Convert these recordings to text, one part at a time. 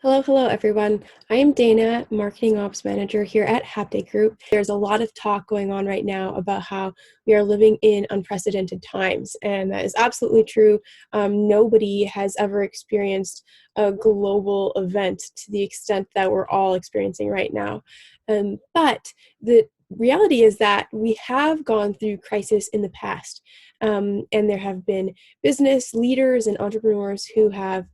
Hello, hello, everyone. I am Dana, Marketing Ops Manager here at Hapday Group. There's a lot of talk going on right now about how we are living in unprecedented times, and that is absolutely true. Nobody has ever experienced a global event to the extent that we're all experiencing right now. But the reality is that we have gone through crisis in the past, and there have been business leaders and entrepreneurs who have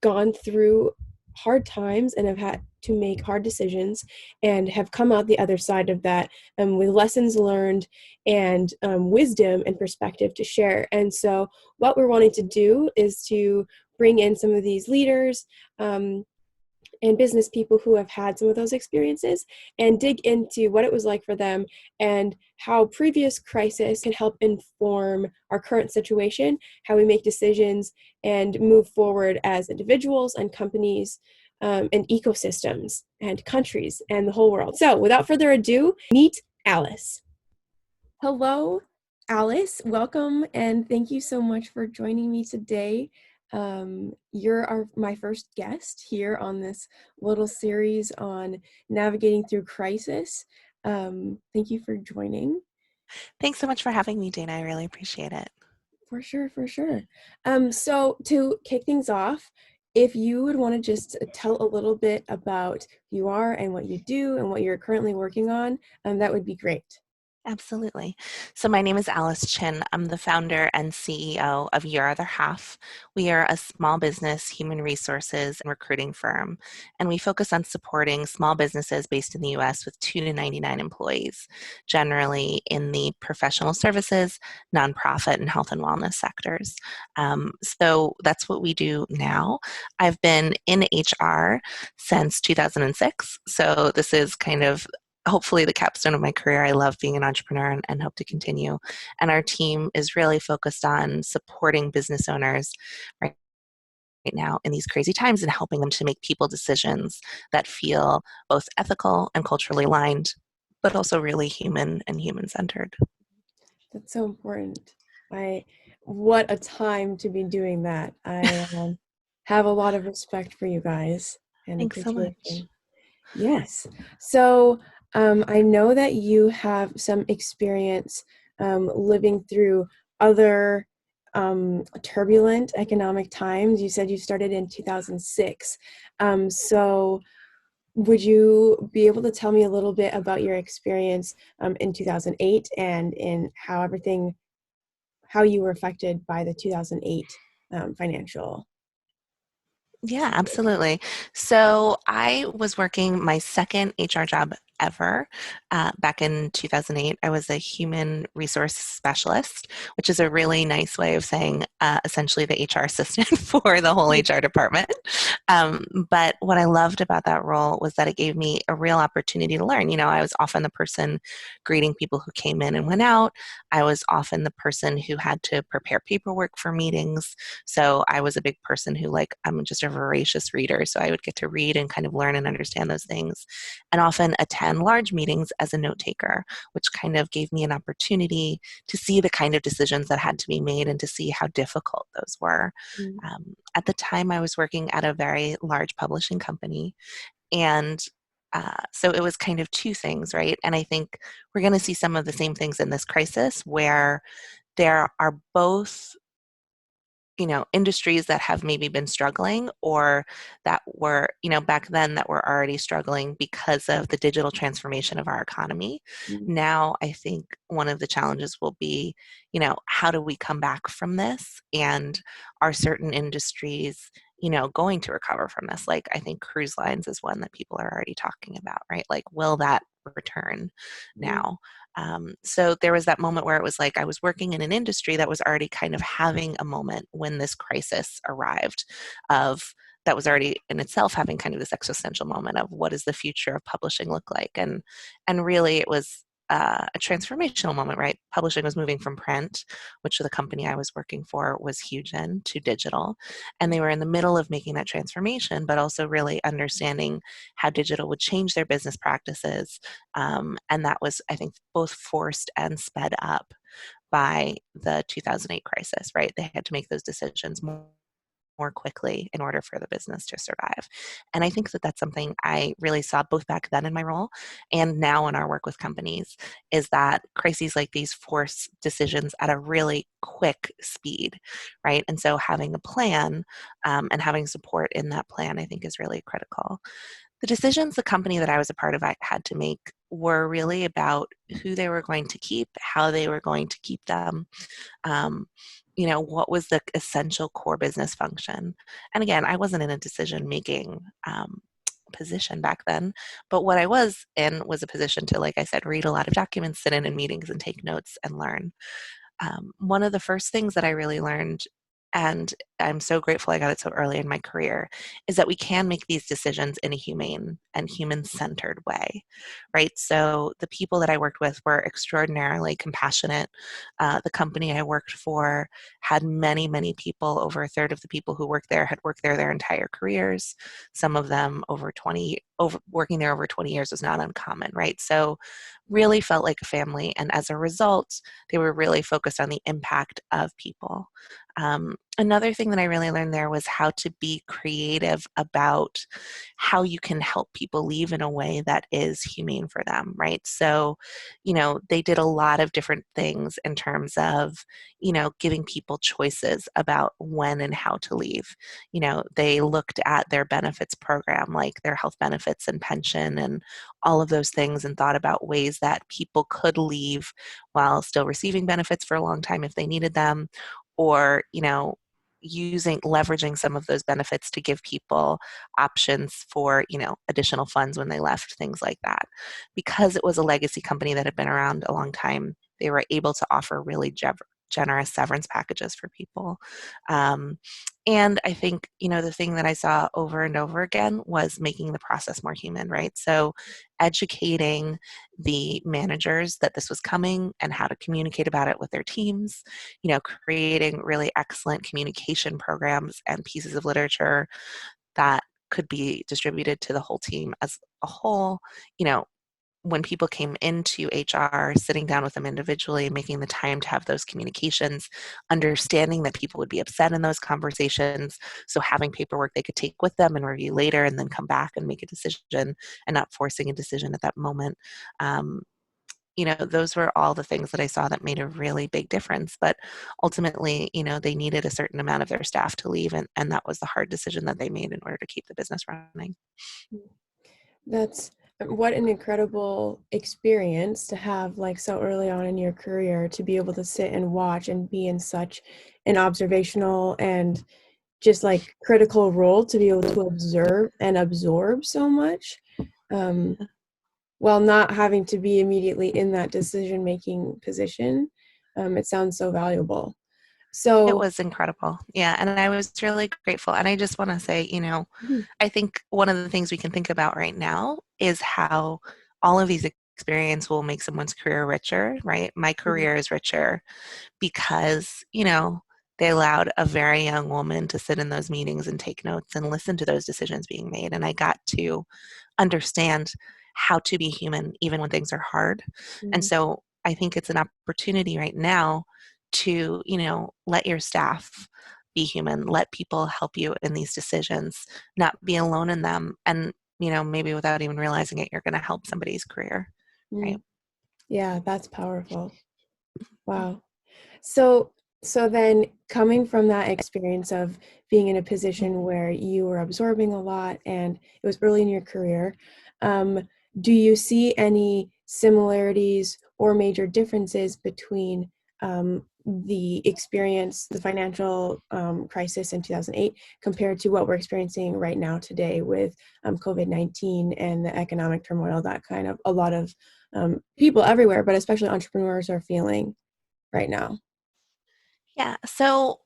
gone through hard times and have had to make hard decisions and have come out the other side of that with lessons learned and wisdom and perspective to share. And so what we're wanting to do is to bring in some of these leaders and business people who have had some of those experiences and dig into what it was like for them and how previous crisis can help inform our current situation, how we make decisions and move forward as individuals and companies and ecosystems and countries and the whole world. So without further ado, meet Alice. Hello, Alice. Welcome, and thank you so much for joining me today. You're my first guest here on this little series on navigating through crisis. Thank you for joining. Thanks so much for having me, Dana. I really appreciate it. For sure, for sure. So to kick things off, if you would want to just tell a little bit about who you are and what you do and what you're currently working on, that would be great. Absolutely. So my name is Alice Chin. I'm the founder and CEO of Your Other Half. We are a small business human resources and recruiting firm, and we focus on supporting small businesses based in the US with 2 to 99 employees, generally in the professional services, nonprofit, and health and wellness sectors. So that's what we do now. I've been in HR since 2006. So this is kind of hopefully the capstone of my career. I love being an entrepreneur and hope to continue. And our team is really focused on supporting business owners right now in these crazy times and helping them to make people decisions that feel both ethical and culturally aligned, but also really human and human centered. That's so important. What a time to be doing that. I have a lot of respect for you guys and Thanks so much. appreciation. Yes. So I know that you have some experience living through other turbulent economic times. You said you started in 2006. So would you be able to tell me a little bit about your experience in 2008 and in how you were affected by the 2008 financial Yeah, situation? absolutely. So I was working my second HR job ever back in 2008. I was a human resource specialist, which is a really nice way of saying essentially the HR assistant for the whole HR department. But what I loved about that role was that it gave me a real opportunity to learn. You know, I was often the person greeting people who came in and went out. I was often the person who had to prepare paperwork for meetings. So I was a big person who, like, I'm just a voracious reader. So I would get to read and kind of learn and understand those things, and often attend large meetings as a note taker, which kind of gave me an opportunity to see the kind of decisions that had to be made and to see how difficult those were. Mm. At the time, I was working at a very large publishing company, and so it was kind of two things, right? And I think we're going to see some of the same things in this crisis where there are both, you know, industries that have maybe been struggling or that were, you know, back then that were already struggling because of the digital transformation of our economy. Mm. Now, I think one of the challenges will be, you know, how do we come back from this? And are certain industries, you know, going to recover from this? Like, I think cruise lines is one that people are already talking about, right? Like, will that return Mm. now? So there was that moment where it was like I was working in an industry that was already kind of having a moment when this crisis arrived, of that was already in itself having kind of this existential moment of what does the future of publishing look like, and really it was a transformational moment, right? Publishing was moving from print, which the company I was working for was huge in, to digital, and they were in the middle of making that transformation, but also really understanding how digital would change their business practices, and that was, I think, both forced and sped up by the 2008 crisis, right? They had to make those decisions more more quickly in order for the business to survive. And I think that that's something I really saw both back then in my role and now in our work with companies, is that crises like these force decisions at a really quick speed, right? And so having a plan and having support in that plan, I think, is really critical. The decisions the company that I was a part of I had to make were really about who they were going to keep, how they were going to keep them, um, what was the essential core business function. And again, I wasn't in a decision making position back then, but what I was in was a position to, like I said, read a lot of documents, sit in meetings and take notes and learn. One of the first things that I really learned, and I'm so grateful I got it so early in my career, is that we can make these decisions in a humane and human centered way, right? So the people that I worked with were extraordinarily compassionate. The company I worked for had many, many people. Over a third of the people who worked there had worked there their entire careers. Some of them working there over 20 years was not uncommon, right? So really felt like a family. And as a result, they were really focused on the impact of people. Another thing that I really learned there was how to be creative about how you can help people leave in a way that is humane for them, right? So, they did a lot of different things in terms of, giving people choices about when and how to leave. They looked at their benefits program, like their health benefits and pension and all of those things, and thought about ways that people could leave while still receiving benefits for a long time if they needed them, or leveraging some of those benefits to give people options for additional funds when they left, things like that. Because it was a legacy company that had been around a long time, they were able to offer really generous severance packages for people. And I think, the thing that I saw over and over again was making the process more human, right? So educating the managers that this was coming and how to communicate about it with their teams, creating really excellent communication programs and pieces of literature that could be distributed to the whole team as a whole. When people came into HR, sitting down with them individually, making the time to have those communications, understanding that people would be upset in those conversations. So having paperwork they could take with them and review later and then come back and make a decision, and not forcing a decision at that moment. Those were all the things that I saw that made a really big difference. But ultimately, they needed a certain amount of their staff to leave, and that was the hard decision that they made in order to keep the business running. That's what an incredible experience to have, like, so early on in your career, to be able to sit and watch and be in such an observational and just like critical role, to be able to observe and absorb so much, um, while not having to be immediately in that decision making position. It sounds so valuable. It So was incredible. Yeah, and I was really grateful. And I just want to say, mhm, I think one of the things we can think about right now is how all of these experience will make someone's career richer, right? My mhm, career is richer because, they allowed a very young woman to sit in those meetings and take notes and listen to those decisions being made. And I got to understand how to be human even when things are hard. And mhm, so I think it's an opportunity right now to, let your staff be human, let people help you in these decisions, not be alone in them. And, maybe without even realizing it, you're going to help somebody's career, right? mhm. Yeah, that's powerful. Wow. So then, coming from that experience of being in a position where you were absorbing a lot and it was early in your career, um, do you see any similarities or major differences between the financial crisis in 2008, compared to what we're experiencing right now today with COVID-19 and the economic turmoil that kind of a lot of people everywhere, but especially entrepreneurs, are feeling right now? Yeah. So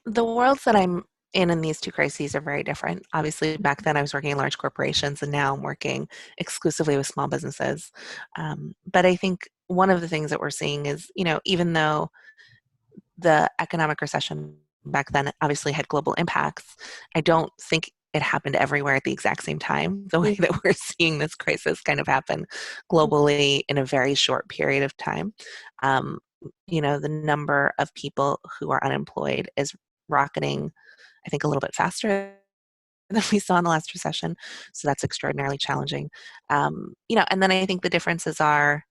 the worlds that I'm in these two crises are very different. Obviously, back then I was working in large corporations, and now I'm working exclusively with small businesses. But I think one of the things that we're seeing is, even though the economic recession back then obviously had global impacts, I don't think it happened everywhere at the exact same time, the way Mm, that we're seeing this crisis kind of happen globally in a very short period of time. Um, the number of people who are unemployed is rocketing I think, a little bit faster than we saw in the last recession. So that's extraordinarily challenging. And then I think the differences are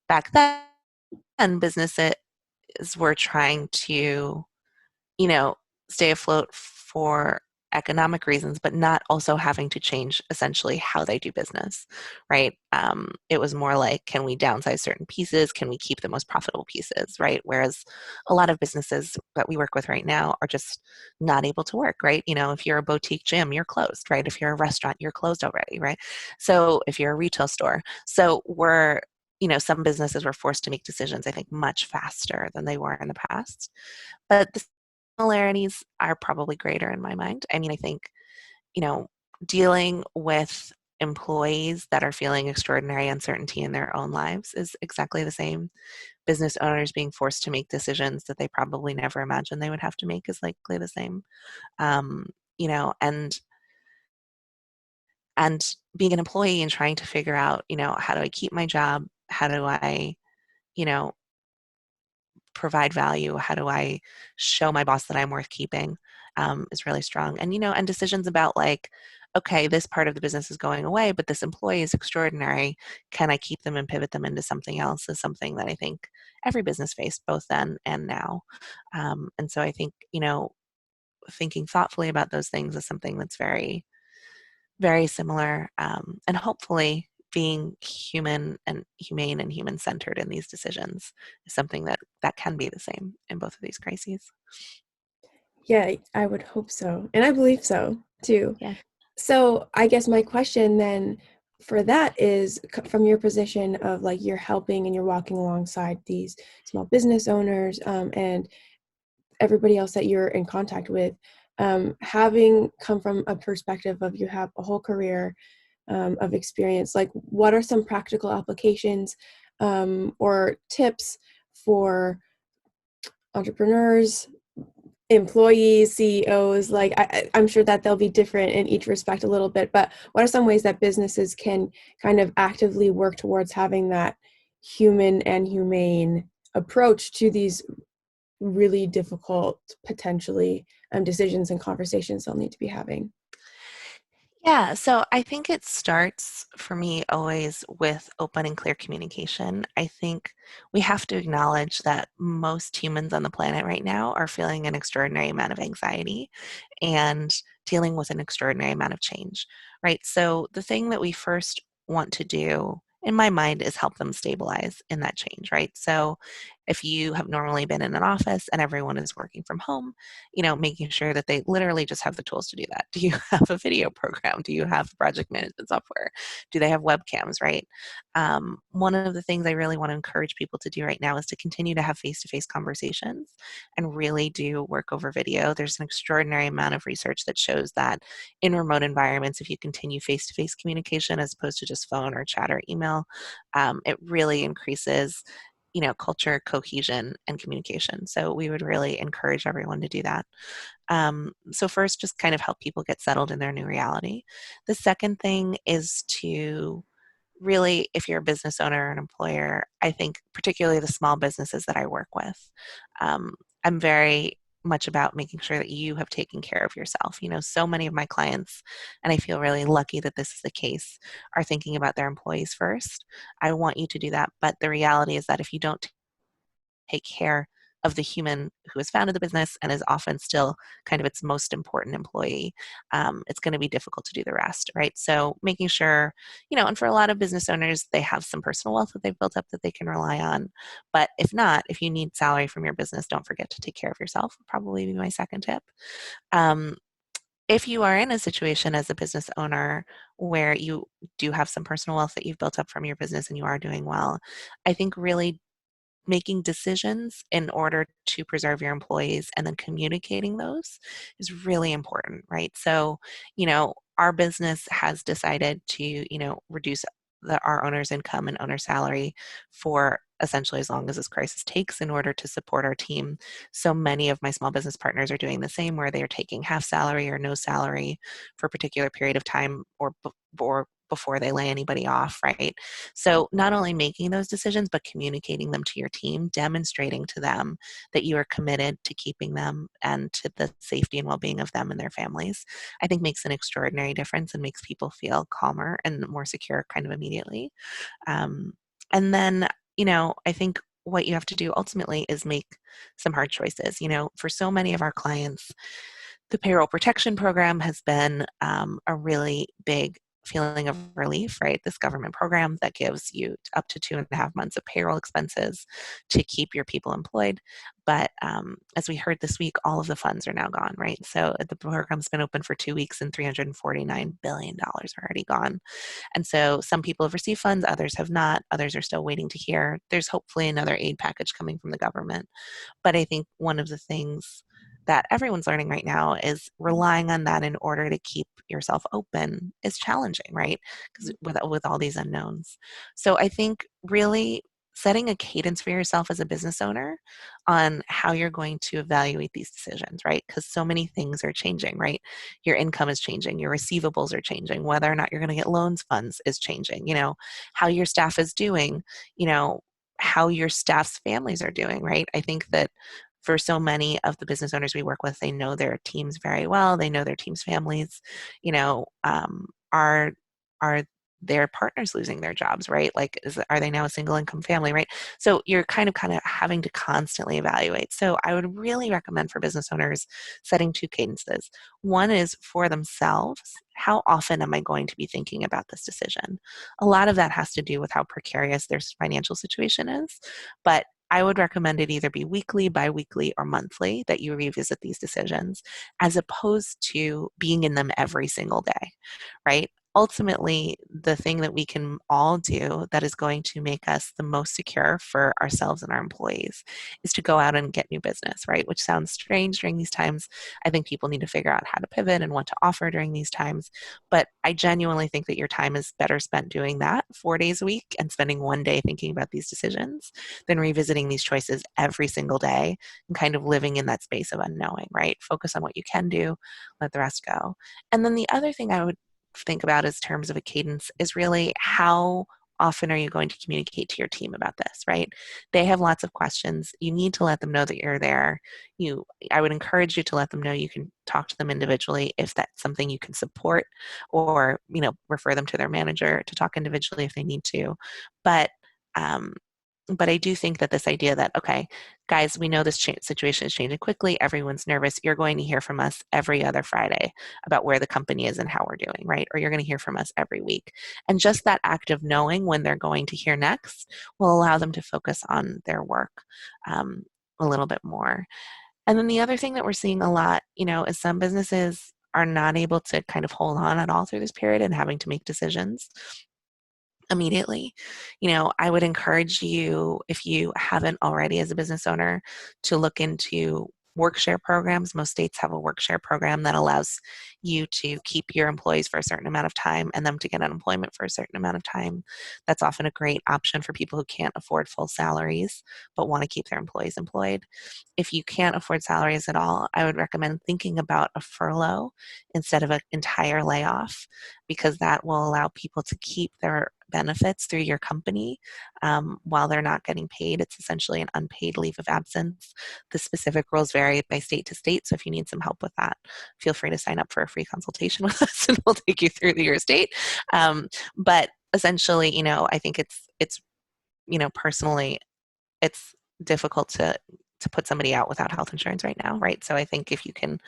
back then businesses were trying to you know, stay afloat for economic reasons, but not also having to change essentially how they do business, right? It was more like, can we downsize certain pieces? Can we keep the most profitable pieces, right? Whereas a lot of businesses that we work with right now are just not able to work, right? If you're a boutique gym, you're closed, right? If you're a restaurant, you're closed already, right? So if you're a retail store, some businesses were forced to make decisions, I think, much faster than they were in the past. But the similarities are probably greater in my mind. I mean, I think, you know, dealing with employees that are feeling extraordinary uncertainty in their own lives is exactly the same. Business owners being forced to make decisions that they probably never imagined they would have to make is likely the same. Um, you know, and and being an employee and trying to figure out, how do I keep my job? How do I, you know, provide value? How do I show my boss that I'm worth keeping? Is really strong. And decisions about like, okay, this part of the business is going away, but this employee is extraordinary. Can I keep them and pivot them into something else? Is something that I think every business faced both then and now. And so I think, thinking thoughtfully about those things is something that's very, very similar. And hopefully being human and humane and human centered in these decisions is something that can be the same in both of these crises. Yeah, I would hope so. And I believe so too. Yeah. So I guess my question then for that is from your position of like you're helping and you're walking alongside these small business owners and everybody else that you're in contact with, having come from a perspective of you have a whole career of experience, like what are some practical applications or tips for entrepreneurs, employees, CEOs? Like I'm sure that they'll be different in each respect a little bit, but what are some ways that businesses can kind of actively work towards having that human and humane approach to these really difficult, potentially decisions and conversations they'll need to be having? Yeah, so I think it starts for me always with open and clear communication. I think we have to acknowledge that most humans on the planet right now are feeling an extraordinary amount of anxiety and dealing with an extraordinary amount of change, right? So the thing that we first want to do, in my mind, is help them stabilize in that change, right? So if you have normally been in an office and everyone is working from home, making sure that they literally just have the tools to do that. Do you have a video program? Do you have project management software? Do they have webcams, right? One of the things I really want to encourage people to do right now is to continue to have face-to-face conversations and really do work over video. There's an extraordinary amount of research that shows that in remote environments, if you continue face-to-face communication as opposed to just phone or chat or email, it really increases culture, cohesion, and communication. So we would really encourage everyone to do that. So first, just kind of help people get settled in their new reality. The second thing is to really, if you're a business owner or an employer, I think particularly the small businesses that I work with, I'm very much about making sure that you have taken care of yourself. So many of my clients, and I feel really lucky that this is the case, are thinking about their employees first. I want you to do that. But the reality is that if you don't take care of the human who has founded the business and is often still kind of its most important employee, it's going to be difficult to do the rest, right? So making sure, and for a lot of business owners, they have some personal wealth that they've built up that they can rely on. But if not, if you need salary from your business, don't forget to take care of yourself, would probably be my second tip. If you are in a situation as a business owner where you do have some personal wealth that you've built up from your business and you are doing well, I think really making decisions in order to preserve your employees and then communicating those is really important, right? So, our business has decided to, reduce our owner's income and owner salary for essentially as long as this crisis takes in order to support our team. So many of my small business partners are doing the same, where they are taking half salary or no salary for a particular period of time, or before they lay anybody off, right? So not only making those decisions, but communicating them to your team, demonstrating to them that you are committed to keeping them and to the safety and well-being of them and their families, I think makes an extraordinary difference and makes people feel calmer and more secure kind of immediately. Um, and then, I think what you have to do ultimately is make some hard choices. For so many of our clients, the payroll protection program has been a really big feeling of relief, right? This government program that gives you up to 2.5 months of payroll expenses to keep your people employed. But as we heard this week, all of the funds are now gone, right? So the program's been open for 2 weeks and $349 billion are already gone. And so some people have received funds, others have not, others are still waiting to hear. There's hopefully another aid package coming from the government. But I think one of the things that everyone's learning right now is relying on that in order to keep yourself open is challenging, right? Because with all these unknowns. So I think really setting a cadence for yourself as a business owner on how you're going to evaluate these decisions, right? Because so many things are changing, right? Your income is changing, your receivables are changing, whether or not you're going to get loans funds is changing, how your staff is doing, you know, how your staff's families are doing, right? I think that for so many of the business owners we work with, they know their teams very well. They know their team's families. Are their partners losing their jobs, right? Like, are they now a single income family, right? So you're kind of having to constantly evaluate. So I would really recommend for business owners setting two cadences. One is for themselves. How often am I going to be thinking about this decision? A lot of that has to do with how precarious their financial situation is, but I would recommend it either be weekly, biweekly, or monthly that you revisit these decisions, as opposed to being in them every single day, right? Ultimately, the thing that we can all do that is going to make us the most secure for ourselves and our employees is to go out and get new business, right? Which sounds strange during these times. I think people need to figure out how to pivot and what to offer during these times. But I genuinely think that your time is better spent doing that 4 days a week and spending one day thinking about these decisions than revisiting these choices every single day and kind of living in that space of unknowing, right? Focus on what you can do, let the rest go. And then the other thing I would think about as terms of a cadence is really how often are you going to communicate to your team about this, right? They have lots of questions. You need to let them know that you're there. I would encourage you to let them know you can talk to them individually if that's something you can support, or refer them to their manager to talk individually if they need to. But um, but I do think that this idea that, okay, guys, we know this situation is changing quickly. Everyone's nervous. You're going to hear from us every other Friday about where the company is and how we're doing, right? Or you're going to hear from us every week. And just that act of knowing when they're going to hear next will allow them to focus on their work a little bit more. And then the other thing that we're seeing a lot, is some businesses are not able to kind of hold on at all through this period and having to make decisions immediately. I would encourage you, if you haven't already as a business owner, to look into work share programs. Most states have a work share program that allows you to keep your employees for a certain amount of time and them to get unemployment for a certain amount of time. That's often a great option for people who can't afford full salaries but want to keep their employees employed. If you can't afford salaries at all, I would recommend thinking about a furlough instead of an entire layoff, because that will allow people to keep their benefits through your company while they're not getting paid. It's essentially an unpaid leave of absence. The specific rules vary by state to state, so if you need some help with that, feel free to sign up for a free consultation with us and we'll take you through your state. But essentially, I think it's personally, it's difficult to put somebody out without health insurance right now, right? So I think if you can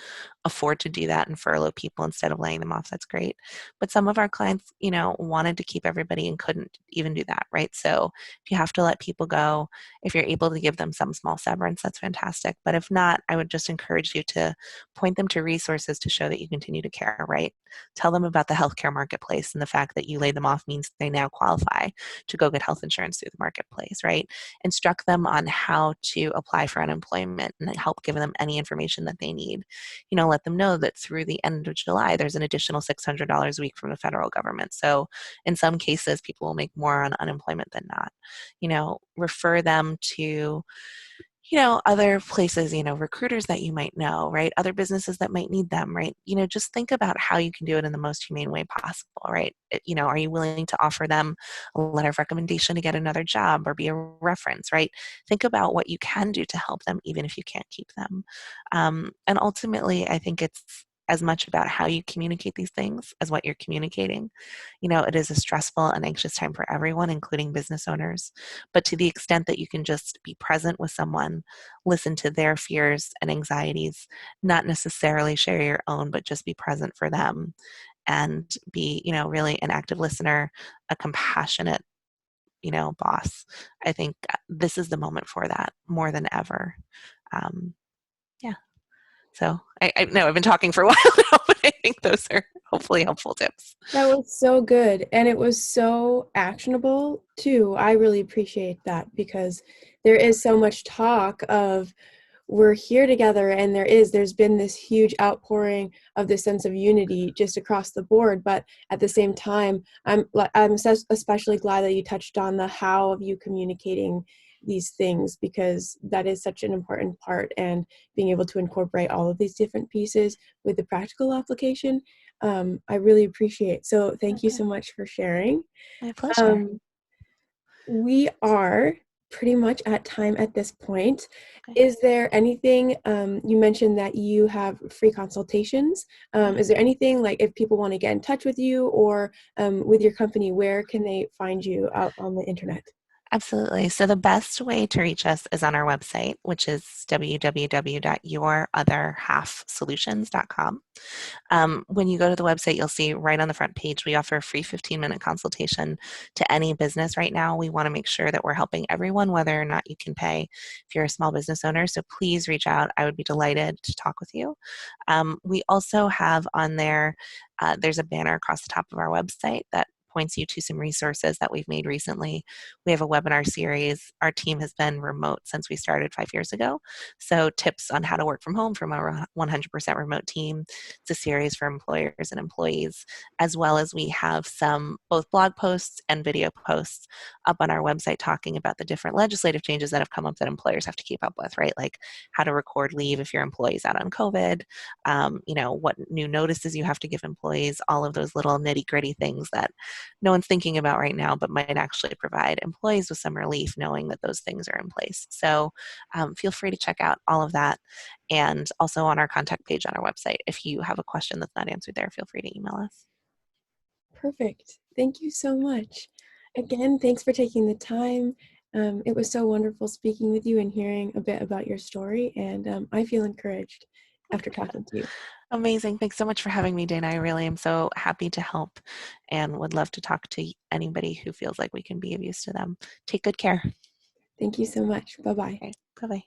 afford to do that and furlough people instead of laying them off, that's great. But some of our clients, wanted to keep everybody and couldn't even do that, right? So if you have to let people go, if you're able to give them some small severance, that's fantastic. But if not, I would just encourage you to point them to resources to show that you continue to care, right? Tell them about the healthcare marketplace and the fact that you laid them off means they now qualify to go get health insurance through the marketplace, right? Instruct them on how to apply for unemployment and help give them any information that they need. Let them know that through the end of July, there's an additional $600 a week from the federal government. So in some cases, people will make more on unemployment than not. Refer them to Other places, recruiters that you might know, right? Other businesses that might need them, right? Just think about how you can do it in the most humane way possible, right? Are you willing to offer them a letter of recommendation to get another job or be a reference, right? Think about what you can do to help them, even if you can't keep them. And ultimately, I think it's as much about how you communicate these things as what you're communicating. It is a stressful and anxious time for everyone, including business owners. But to the extent that you can just be present with someone, listen to their fears and anxieties, not necessarily share your own, but just be present for them and be, really an active listener, a compassionate, boss. I think this is the moment for that more than ever. Um, yeah. So I know I've been talking for a while now, but I think those are hopefully helpful tips. That was so good. And it was so actionable too. I really appreciate that because there is so much talk of we're here together, and there's been this huge outpouring of this sense of unity just across the board. But at the same time, I'm especially glad that you touched on the how of you communicating these things, because that is such an important part, and being able to incorporate all of these different pieces with the practical application, I really appreciate. So thank you Okay. so much for sharing. My pleasure. um, we are pretty much at time at this point. Okay. Is there anything, you mentioned that you have free consultations. Yeah. Is there anything, like if people want to get in touch with you or with your company, where can they find you out on the internet? Absolutely. So the best way to reach us is on our website, which is www.yourotherhalfsolutions.com. When you go to the website, you'll see right on the front page, we offer a free 15-minute consultation to any business right now. We want to make sure that we're helping everyone, whether or not you can pay if you're a small business owner. So please reach out. I would be delighted to talk with you. We also have on there, there's a banner across the top of our website that points you to some resources that we've made recently. We have a webinar series. Our team has been remote since we started 5 years ago. So tips on how to work from home from our 100% remote team. It's a series for employers and employees, as well as we have some both blog posts and video posts up on our website talking about the different legislative changes that have come up that employers have to keep up with, right? Like how to record leave if your employee's out on COVID, what new notices you have to give employees, all of those little nitty gritty things that no one's thinking about right now, but might actually provide employees with some relief knowing that those things are in place. So feel free to check out all of that. And also on our contact page on our website, if you have a question that's not answered there, feel free to email us. Perfect. Thank you so much. Again, thanks for taking the time. It was so wonderful speaking with you and hearing a bit about your story, and I feel encouraged after talking to you. Amazing. Thanks so much for having me, Dana. I really am so happy to help and would love to talk to anybody who feels like we can be of use to them. Take good care. Thank you so much. Bye-bye. Okay. Bye-bye.